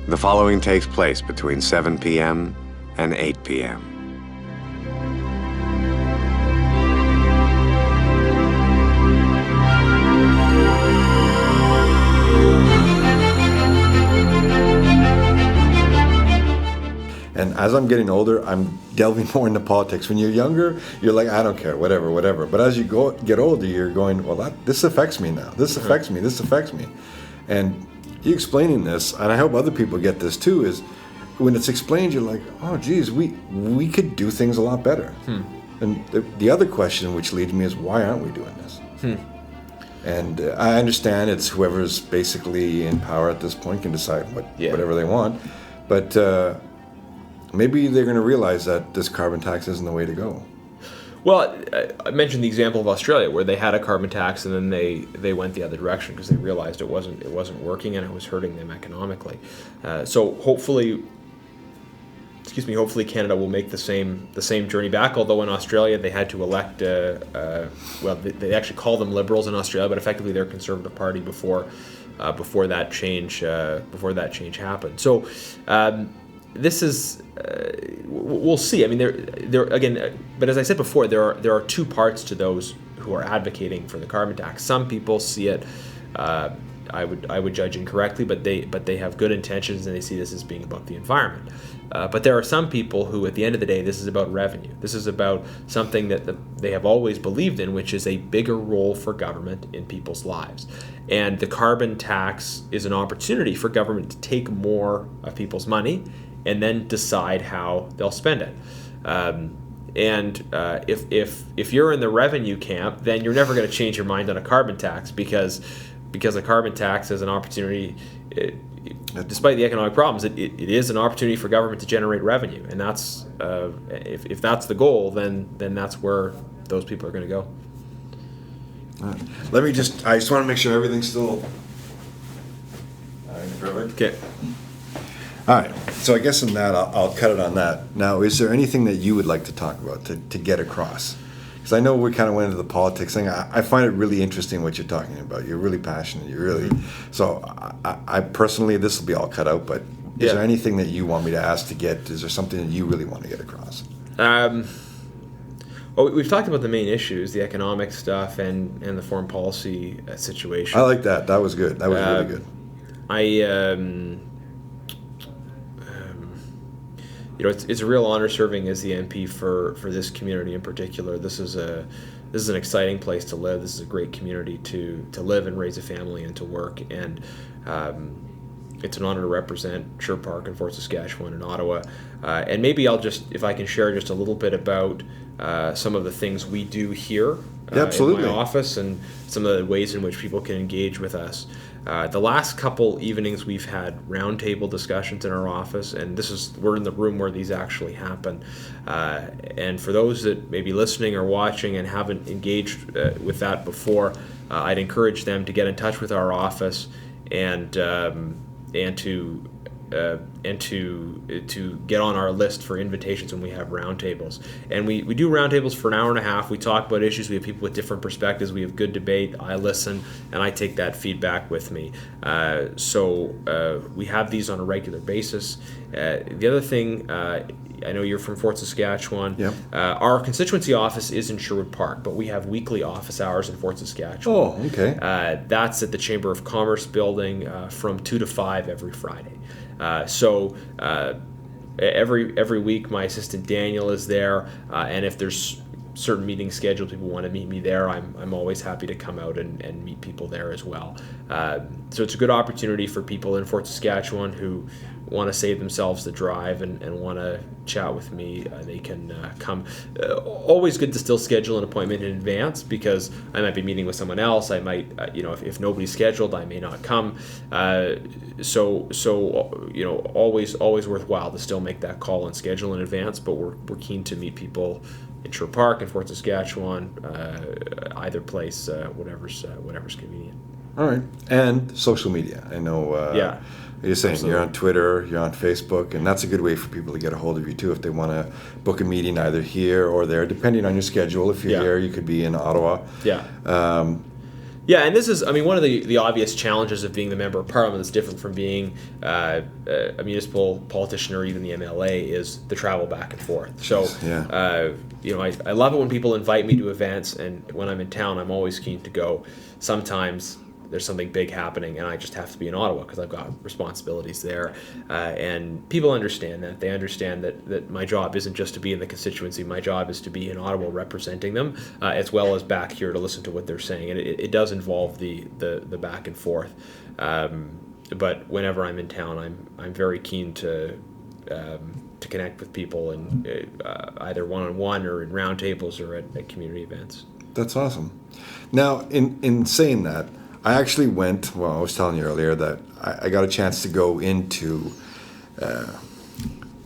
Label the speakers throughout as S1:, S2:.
S1: The following takes place between 7 p.m. and 8 p.m.
S2: And as I'm getting older, I'm delving more into politics. When you're younger, you're like, I don't care, whatever. But as you get older, you're going, well, this affects me now. This affects me. This affects me. And you explaining this, and I hope other people get this too, is when it's explained, you're like, oh, geez, we could do things a lot better. And the other question which leads me is, why aren't we doing this? And I understand it's whoever's basically in power at this point can decide whatever they want. But maybe they're going to realize that this carbon tax isn't the way to go.
S3: Well, I mentioned the example of Australia, where they had a carbon tax and then they went the other direction because they realized it wasn't working and it was hurting them economically. So hopefully Canada will make the same journey back. Although in Australia they had to elect, they actually call them Liberals in Australia, but effectively they're a Conservative Party before that change happened. So. This is, we'll see. I mean, there again. But as I said before, there are two parts to those who are advocating for the carbon tax. Some people see it, I would judge incorrectly, but they have good intentions and they see this as being about the environment. But there are some people who, at the end of the day, this is about revenue. This is about something that they have always believed in, which is a bigger role for government in people's lives. And the carbon tax is an opportunity for government to take more of people's money and then decide how they'll spend it. If you're in the revenue camp, then you're never going to change your mind on a carbon tax because a carbon tax is an opportunity. Despite the economic problems, it is an opportunity for government to generate revenue, and that's if that's the goal, then that's where those people are going to go.
S2: I just want to make sure everything's still. All right, perfect.
S3: Okay.
S2: All right, so I guess in that, I'll cut it on that. Now, is there anything that you would like to talk about to get across? Because I know we kind of went into the politics thing. I find it really interesting what you're talking about. You're really passionate. You're really so. I personally, this will be all cut out. But is there anything that you want me to ask to get? Is there something that you really want to get across?
S3: Well, we've talked about the main issues, the economic stuff, and the foreign policy situation.
S2: I like that. That was good. That was really good.
S3: It's a real honor serving as the MP for this community in particular. This is an exciting place to live. This is a great community to live and raise a family and to work. And it's an honor to represent Sherwood Park and Fort Saskatchewan and Ottawa. And maybe if I can share just a little bit about some of the things we do here in my office and some of the ways in which people can engage with us. The last couple evenings we've had roundtable discussions in our office, and we're in the room where these actually happen. And for those that may be listening or watching and haven't engaged with that before, I'd encourage them to get in touch with our office and to get on our list for invitations when we have roundtables. And we do roundtables for an hour and a half. We talk about issues. We have people with different perspectives. We have good debate. I listen, and I take that feedback with me. So we have these on a regular basis. The other thing, I know you're from Fort Saskatchewan.
S2: Yep.
S3: Our constituency office is in Sherwood Park, but we have weekly office hours in Fort Saskatchewan.
S2: Oh, okay.
S3: That's at the Chamber of Commerce building from 2 to 5 every Friday. Every week my assistant Daniel is there, and if there's certain meetings scheduled, people want to meet me there, I'm always happy to come out and meet people there as well. So it's a good opportunity for people in Fort Saskatchewan who want to save themselves the drive and want to chat with me. They can come. Always good to still schedule an appointment in advance because I might be meeting with someone else. I might, if nobody's scheduled, I may not come. So always worthwhile to still make that call and schedule in advance. But we're keen to meet people in Sherwood Park and Fort Saskatchewan, either place, whatever's convenient.
S2: All right, and social media. I know. You're saying absolutely. You're on Twitter, you're on Facebook, and that's a good way for people to get a hold of you too if they want to book a meeting either here or there, depending on your schedule. If you're here, you could be in Ottawa.
S3: Yeah, and this is, I mean, one of the obvious challenges of being the member of parliament that's different from being a municipal politician or even the MLA is the travel back and forth. So, I love it when people invite me to events, and when I'm in town, I'm always keen to go. Sometimes there's something big happening, and I just have to be in Ottawa because I've got responsibilities there. And people understand that. They understand that my job isn't just to be in the constituency. My job is to be in Ottawa representing them, as well as back here to listen to what they're saying. And it does involve the back and forth. But whenever I'm in town, I'm very keen to connect with people, and either one-on-one or in roundtables or at community events.
S2: That's awesome. Now, in saying that, I actually went, well, I was telling you earlier that I got a chance to go into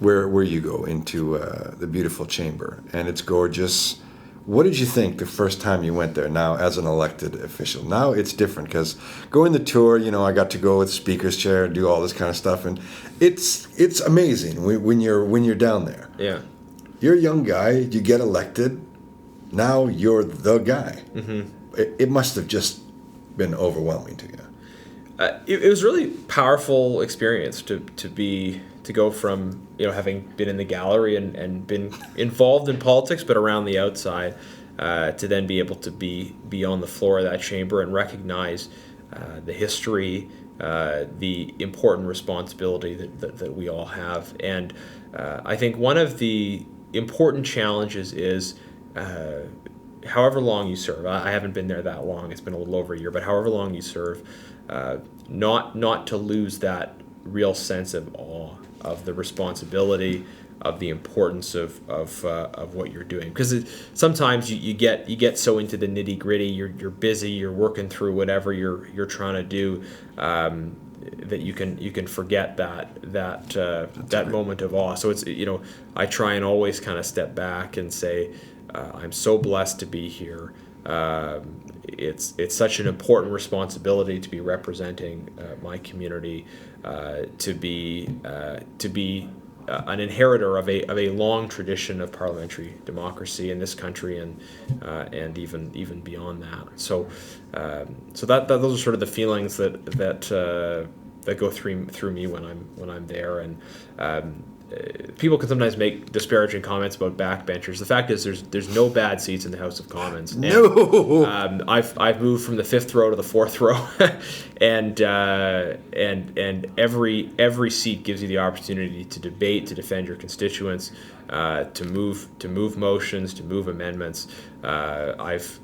S2: where you go, into the beautiful chamber, and it's gorgeous. What did you think the first time you went there now as an elected official? Now it's different because going the tour, I got to go with speaker's chair and do all this kind of stuff, and it's amazing when you're down there.
S3: Yeah. You're
S2: a young guy, you get elected, now you're the guy. Mm-hmm. It must have just been overwhelming to you.
S3: It was really powerful experience to go from having been in the gallery and been involved in politics but around the outside, to then be able to be on the floor of that chamber and recognize the history, the important responsibility that we all have. And I think one of the important challenges is however long you serve. I haven't been there that long. It's been a little over a year, but however long you serve, not to lose that real sense of awe of the responsibility, of the importance of what you're doing. Because sometimes you get so into the nitty gritty. You're busy. You're working through whatever you're trying to do, that you can forget that moment of awe. So it's I try and always kind of step back and say, I'm so blessed to be here. It's such an important responsibility to be representing my community, to be an inheritor of a long tradition of parliamentary democracy in this country, and even beyond that. So those are sort of the feelings that go through me when I'm there. And people can sometimes make disparaging comments about backbenchers. The fact is, there's no bad seats in the House of Commons. And,
S2: no.
S3: I've moved from the fifth row to the fourth row, and every seat gives you the opportunity to debate, to defend your constituents, to move motions, to move amendments. I've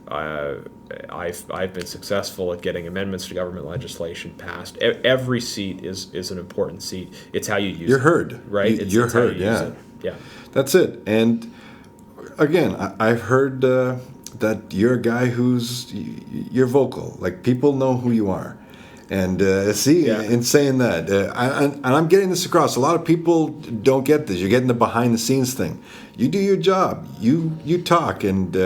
S3: been successful at getting amendments to government legislation passed. Every seat is an important seat. It's how you use it.
S2: You're heard,
S3: right?
S2: You're heard,
S3: yeah. Yeah.
S2: That's it. And again, I've heard that you're a guy you're vocal. Like, people know who you are. And in saying that, and I'm getting this across. A lot of people don't get this. You're getting the behind the scenes thing. You do your job. You talk, and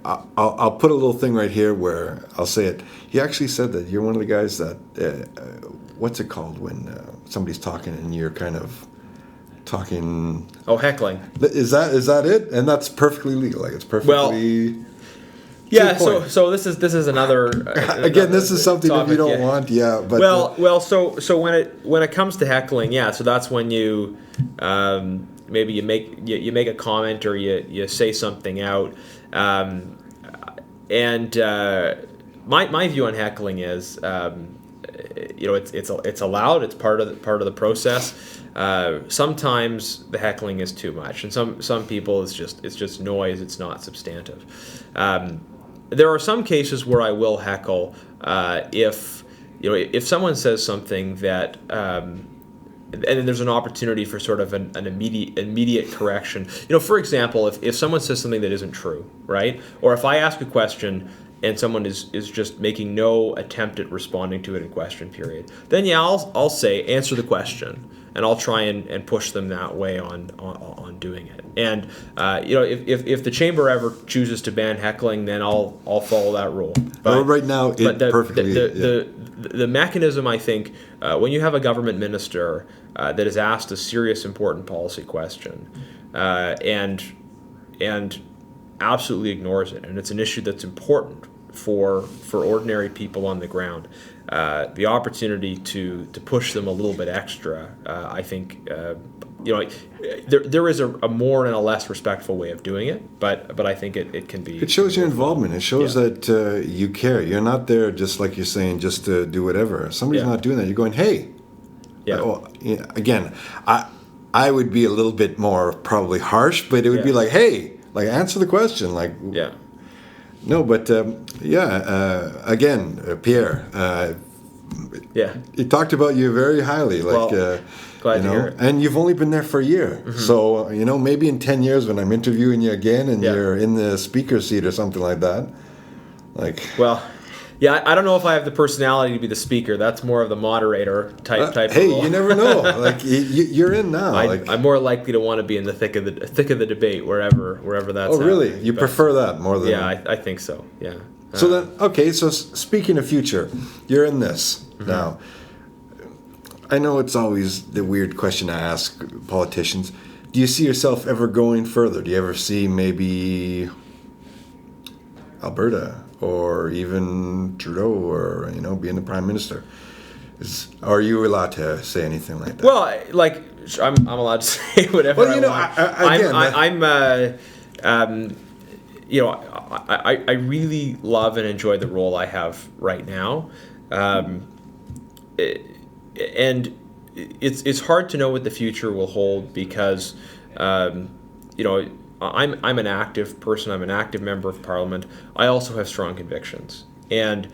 S2: I'll put a little thing right here where I'll say it. He actually said that you're one of the guys that what's it called when somebody's talking and you're kind of talking.
S3: Oh, heckling.
S2: Is that it? And that's perfectly legal. Like, it's perfectly.
S3: Well, yeah. So this is another.
S2: Again, this is something that you don't want. Yeah. But
S3: so when it comes to heckling, yeah. So that's when you maybe you make a comment or you say something out, and my view on heckling is, it's allowed. It's part of the process. Sometimes the heckling is too much, and some people it's just noise. It's not substantive. There are some cases where I will heckle if someone says something that, and then there's an opportunity for sort of an immediate correction. For example, if someone says something that isn't true, right? Or if I ask a question and someone is just making no attempt at responding to it in question period, then I'll say, answer the question, and I'll try and push them that way on doing it. And if the chamber ever chooses to ban heckling, then I'll follow that rule.
S2: But right now,
S3: the mechanism, I think, when you have a government minister that is asked a serious, important policy question, and absolutely ignores it, and it's an issue that's important for ordinary people on the ground. The opportunity to push them a little bit extra, I think, there is a more and a less respectful way of doing it, but I think it can be.
S2: It shows your involvement. It shows that you care. You're not there just like you're saying, just to do whatever. Somebody's not doing that. You're going, hey. Yeah. Again, I would be a little bit more probably harsh, but it would be like, hey, like answer the question, like.
S3: Yeah.
S2: No, but again, Pierre. He talked about you very highly, like.
S3: Well, glad to hear it.
S2: And you've only been there for a year, so maybe in 10 years when I'm interviewing you again and you're in the speaker seat or something like that, like.
S3: Well. Yeah, I don't know if I have the personality to be the speaker. That's more of the moderator type.
S2: Hey,
S3: role.
S2: You never know. Like you're in now.
S3: I'm more likely to want to be in the thick of the debate wherever that's.
S2: Oh, really? You prefer that more than?
S3: Yeah, I think so. Yeah.
S2: So then, okay. So speaking of future, you're in this now. I know it's always the weird question I ask politicians. Do you see yourself ever going further? Do you ever see maybe Alberta? Or even Trudeau, or being the prime minister. Are you allowed to say anything like that?
S3: Well, I'm allowed to say whatever I want. I really love and enjoy the role I have right now, and it's hard to know what the future will hold because I'm an active person. I'm an active member of Parliament. I also have strong convictions, and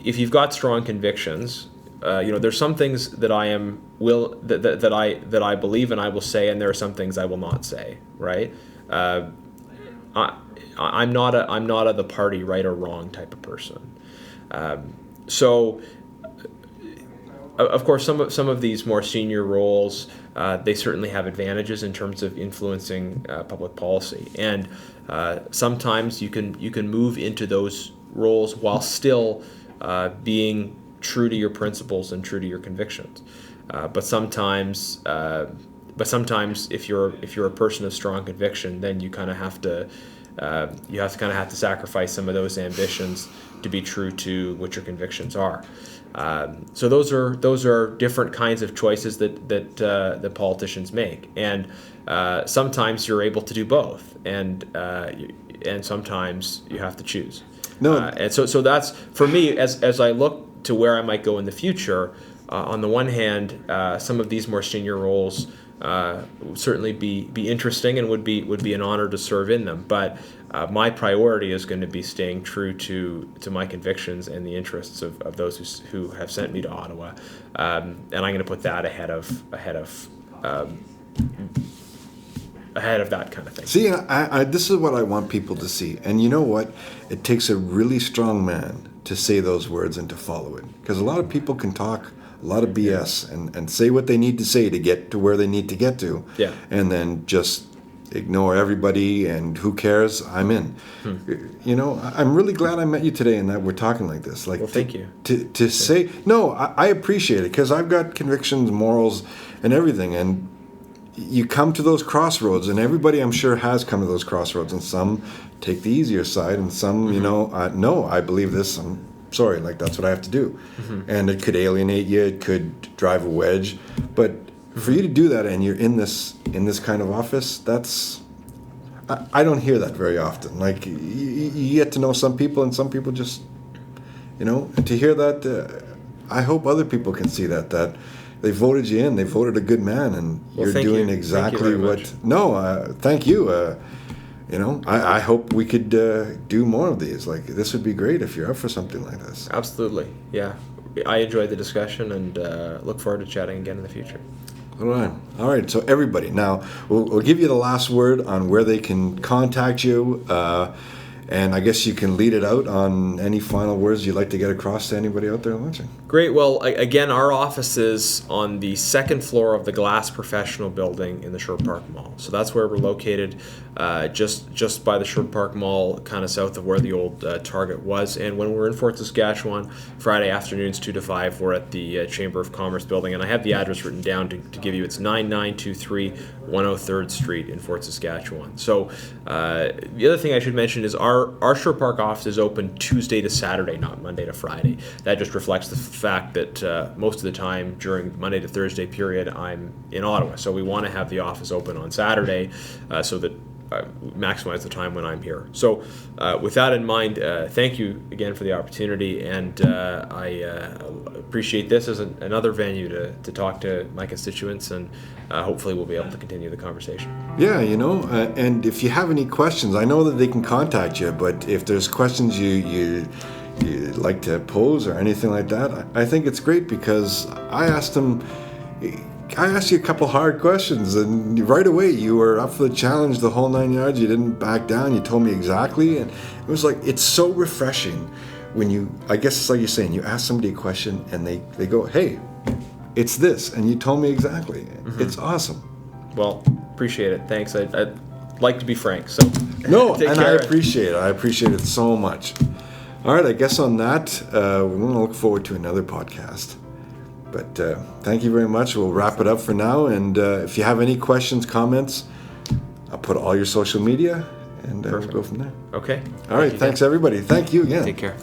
S3: if you've got strong convictions, there's some things that I believe and I will say, and there are some things I will not say. Right? I'm not a the party right or wrong type of person. So. Of course, some of these more senior roles, they certainly have advantages in terms of influencing public policy, and sometimes you can move into those roles while still being true to your principles and true to your convictions. But sometimes, if you're a person of strong conviction, then you kind of have to sacrifice some of those ambitions to be true to what your convictions are. So those are different kinds of choices that politicians make, and sometimes you're able to do both, and sometimes you have to choose.
S2: No,
S3: and so that's for me as I look to where I might go in the future. On the one hand, some of these more senior roles would certainly be interesting and would be an honor to serve in them, but. My priority is going to be staying true to my convictions and the interests of those who have sent me to Ottawa, and I'm going to put that ahead of that kind of thing.
S2: See, this is what I want people to see, and you know what? It takes a really strong man to say those words and to follow it, because a lot of people can talk a lot of BS and say what they need to say to get to where they need to get to, and then just ignore everybody and who cares, I'm in. I'm really glad I met you today and that we're talking like this. Like,
S3: well, thank you.
S2: To say, no, I appreciate it because I've got convictions, morals, and everything. And you come to those crossroads, and everybody I'm sure has come to those crossroads, and some take the easier side, and some, no, I believe this, I'm sorry, like that's what I have to do. And it could alienate you, it could drive a wedge, but for you to do that and you're in this kind of office, that's I don't hear that very often. Like you get to know some people and some people just to hear that I hope other people can see that they voted you in, they voted a good man, and you're doing exactly what thank you. I hope we could do more of these. Like this would be great if you're up for something like this.
S3: Absolutely. Yeah. I enjoyed the discussion and look forward to chatting again in the future.
S2: All right. So everybody, now we'll give you the last word on where they can contact you, and I guess you can lead it out on any final words you'd like to get across to anybody out there watching.
S3: Great. Well, again, our office is on the second floor of the Glass Professional Building in the Sherwood Park Mall. So that's where we're located, just by the Sherwood Park Mall, kind of south of where the old Target was. And when we're in Fort Saskatchewan, Friday afternoons 2 to 5, we're at the Chamber of Commerce building. And I have the address written down to give you. It's 9923 103rd Street in Fort Saskatchewan. So the other thing I should mention is our our Sherwood Park office is open Tuesday to Saturday, not Monday to Friday. That just reflects the fact that most of the time during Monday to Thursday period, I'm in Ottawa. So we want to have the office open on Saturday so that maximize the time when I'm here. So with that in mind, thank you again for the opportunity, and I appreciate this as another venue to talk to my constituents, and hopefully we'll be able to continue the conversation.
S2: Yeah, and if you have any questions, I know that they can contact you, but if there's questions you like to pose or anything like that, I think it's great, because I asked you a couple hard questions, and right away you were up for the challenge, the whole 9 yards. You didn't back down. You told me exactly, and it was like, it's so refreshing when I guess it's like you're saying, you ask somebody a question and they go, hey, it's this, and you told me exactly. Mm-hmm. It's awesome.
S3: Well, appreciate it. Thanks. I'd like to be frank, so
S2: no,
S3: take
S2: and
S3: care.
S2: I appreciate it so much. All right, I guess on that, we're going to look forward to another podcast. But thank you very much. We'll wrap it up for now. And if you have any questions, comments, I'll put all your social media, and we'll go from there.
S3: Okay.
S2: All right. Thanks, everybody. Thank you again.
S3: Take care.